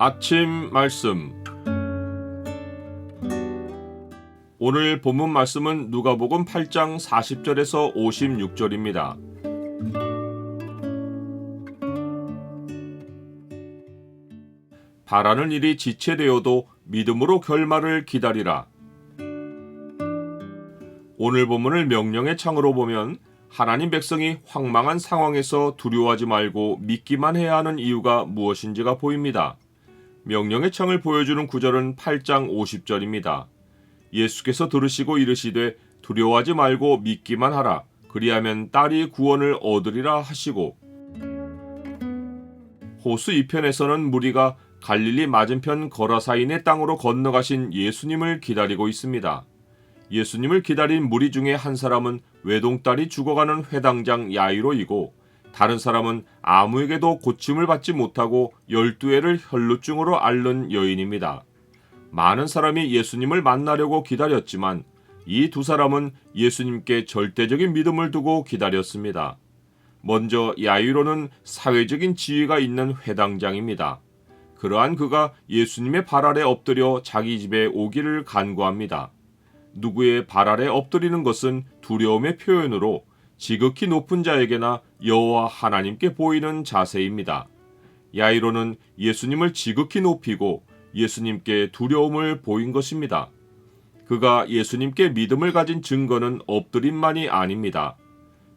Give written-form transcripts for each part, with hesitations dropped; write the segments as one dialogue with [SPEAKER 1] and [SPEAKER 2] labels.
[SPEAKER 1] 아침 말씀. 오늘 본문 말씀은 누가복음 8장 40절에서 56절입니다. 바라는 일이 지체되어도 믿음으로 결말을 기다리라. 오늘 본문을 명령의 창으로 보면 하나님 백성이 황망한 상황에서 두려워하지 말고 믿기만 해야 하는 이유가 무엇인지가 보입니다. 명령의 창을 보여주는 구절은 8장 50절입니다. 예수께서 들으시고 이르시되 두려워하지 말고 믿기만 하라. 그리하면 딸이 구원을 얻으리라 하시고, 호수 이편에서는 무리가 갈릴리 맞은편 거라사인의 땅으로 건너가신 예수님을 기다리고 있습니다. 예수님을 기다린 무리 중에 한 사람은 외동딸이 죽어가는 회당장 야이로이고, 다른 사람은 아무에게도 고침을 받지 못하고 12해를 혈루증으로 앓는 여인입니다. 많은 사람이 예수님을 만나려고 기다렸지만 이 두 사람은 예수님께 절대적인 믿음을 두고 기다렸습니다. 먼저 야이로는 사회적인 지위가 있는 회당장입니다. 그러한 그가 예수님의 발 아래 엎드려 자기 집에 오기를 간구합니다. 누구의 발 아래 엎드리는 것은 두려움의 표현으로 지극히 높은 자에게나 여호와 하나님께 보이는 자세입니다. 야이로는 예수님을 지극히 높이고 예수님께 두려움을 보인 것입니다. 그가 예수님께 믿음을 가진 증거는 엎드림만이 아닙니다.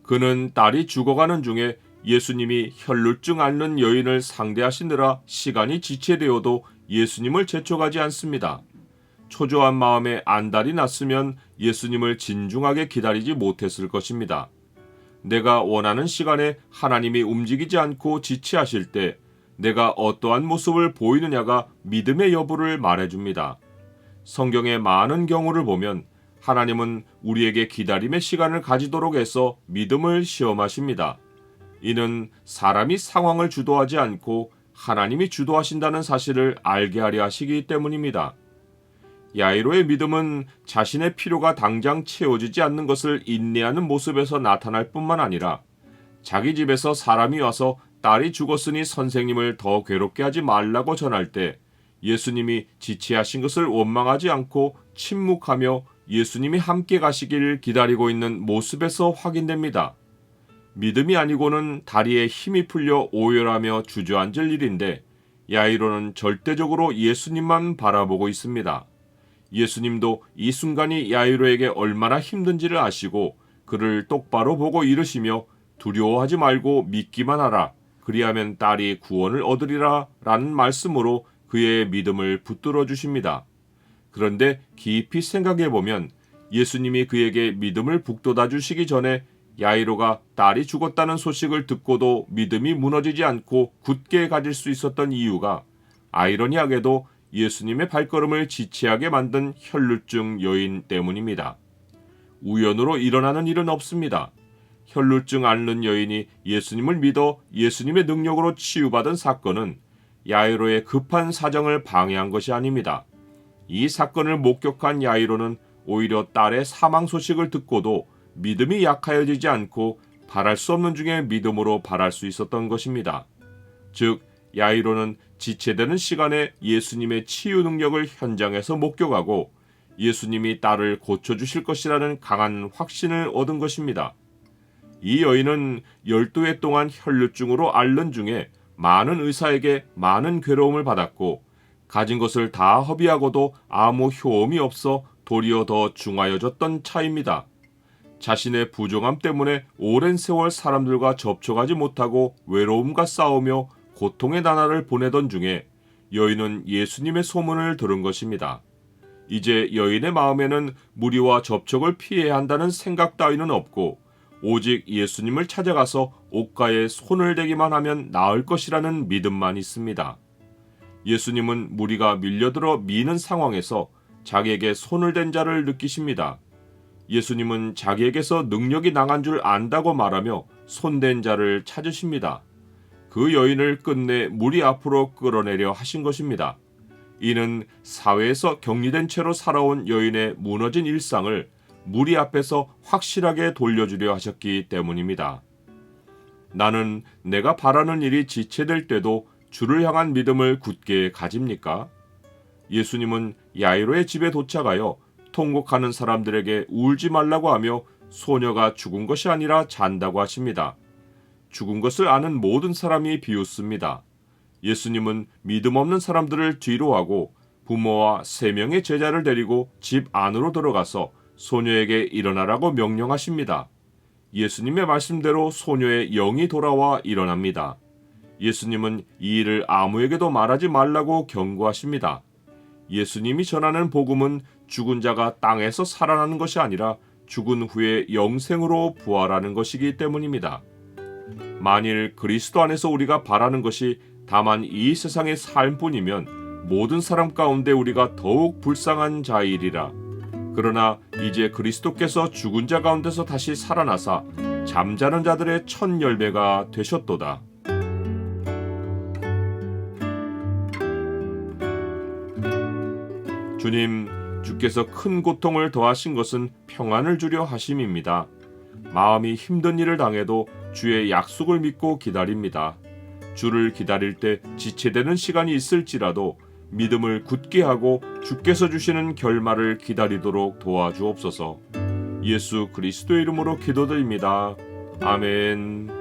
[SPEAKER 1] 그는 딸이 죽어가는 중에 예수님이 혈루증 앓는 여인을 상대하시느라 시간이 지체되어도 예수님을 재촉하지 않습니다. 초조한 마음에 안달이 났으면 예수님을 진중하게 기다리지 못했을 것입니다. 내가 원하는 시간에 하나님이 움직이지 않고 지체하실 때 내가 어떠한 모습을 보이느냐가 믿음의 여부를 말해줍니다. 성경의 많은 경우를 보면 하나님은 우리에게 기다림의 시간을 가지도록 해서 믿음을 시험하십니다. 이는 사람이 상황을 주도하지 않고 하나님이 주도하신다는 사실을 알게 하려 하시기 때문입니다. 야이로의 믿음은 자신의 필요가 당장 채워지지 않는 것을 인내하는 모습에서 나타날 뿐만 아니라 자기 집에서 사람이 와서 딸이 죽었으니 선생님을 더 괴롭게 하지 말라고 전할 때 예수님이 지체하신 것을 원망하지 않고 침묵하며 예수님이 함께 가시길 기다리고 있는 모습에서 확인됩니다. 믿음이 아니고는 다리에 힘이 풀려 오열하며 주저앉을 일인데 야이로는 절대적으로 예수님만 바라보고 있습니다. 예수님도 이 순간이 야이로에게 얼마나 힘든지를 아시고 그를 똑바로 보고 이르시며 두려워하지 말고 믿기만 하라. 그리하면 딸이 구원을 얻으리라 라는 말씀으로 그의 믿음을 붙들어 주십니다. 그런데 깊이 생각해 보면 예수님이 그에게 믿음을 북돋아 주시기 전에 야이로가 딸이 죽었다는 소식을 듣고도 믿음이 무너지지 않고 굳게 가질 수 있었던 이유가 아이러니하게도 예수님의 발걸음을 지체하게 만든 혈루증 여인 때문입니다. 우연으로 일어나는 일은 없습니다. 혈루증 앓는 여인이 예수님을 믿어 예수님의 능력으로 치유받은 사건은 야이로의 급한 사정을 방해한 것이 아닙니다. 이 사건을 목격한 야이로는 오히려 딸의 사망 소식을 듣고도 믿음이 약하여지지 않고 바랄 수 없는 중에 믿음으로 바랄 수 있었던 것입니다. 즉 야이로는 지체되는 시간에 예수님의 치유 능력을 현장에서 목격하고 예수님이 딸을 고쳐주실 것이라는 강한 확신을 얻은 것입니다. 이 여인은 12해 동안 혈루증으로 앓는 중에 많은 의사에게 많은 괴로움을 받았고 가진 것을 다 허비하고도 아무 효험이 없어 도리어 더 중하여졌던 차입니다. 자신의 부정함 때문에 오랜 세월 사람들과 접촉하지 못하고 외로움과 싸우며 고통의 나날을 보내던 중에 여인은 예수님의 소문을 들은 것입니다. 이제 여인의 마음에는 무리와 접촉을 피해야 한다는 생각 따위는 없고 오직 예수님을 찾아가서 옷가에 손을 대기만 하면 나을 것이라는 믿음만 있습니다. 예수님은 무리가 밀려들어 미는 상황에서 자기에게 손을 댄 자를 느끼십니다. 예수님은 자기에게서 능력이 나간 줄 안다고 말하며 손댄 자를 찾으십니다. 그 여인을 끝내 무리 앞으로 끌어내려 하신 것입니다. 이는 사회에서 격리된 채로 살아온 여인의 무너진 일상을 무리 앞에서 확실하게 돌려주려 하셨기 때문입니다. 나는 내가 바라는 일이 지체될 때도 주를 향한 믿음을 굳게 가집니까? 예수님은 야이로의 집에 도착하여 통곡하는 사람들에게 울지 말라고 하며 소녀가 죽은 것이 아니라 잔다고 하십니다. 죽은 것을 아는 모든 사람이 비웃습니다. 예수님은 믿음 없는 사람들을 뒤로하고 부모와 3명의 제자를 데리고 집 안으로 들어가서 소녀에게 일어나라고 명령하십니다. 예수님의 말씀대로 소녀의 영이 돌아와 일어납니다. 예수님은 이 일을 아무에게도 말하지 말라고 경고하십니다. 예수님이 전하는 복음은 죽은 자가 땅에서 살아나는 것이 아니라 죽은 후에 영생으로 부활하는 것이기 때문입니다. 만일 그리스도 안에서 우리가 바라는 것이 다만 이 세상의 삶뿐이면 모든 사람 가운데 우리가 더욱 불쌍한 자이리라. 그러나 이제 그리스도께서 죽은 자 가운데서 다시 살아나사 잠자는 자들의 첫 열매가 되셨도다. 주님, 주께서 큰 고통을 더하신 것은 평안을 주려 하심입니다. 마음이 힘든 일을 당해도 주의 약속을 믿고 기다립니다. 주를 기다릴 때 지체되는 시간이 있을지라도 믿음을 굳게 하고 주께서 주시는 결말을 기다리도록 도와주옵소서. 예수 그리스도의 이름으로 기도드립니다. 아멘.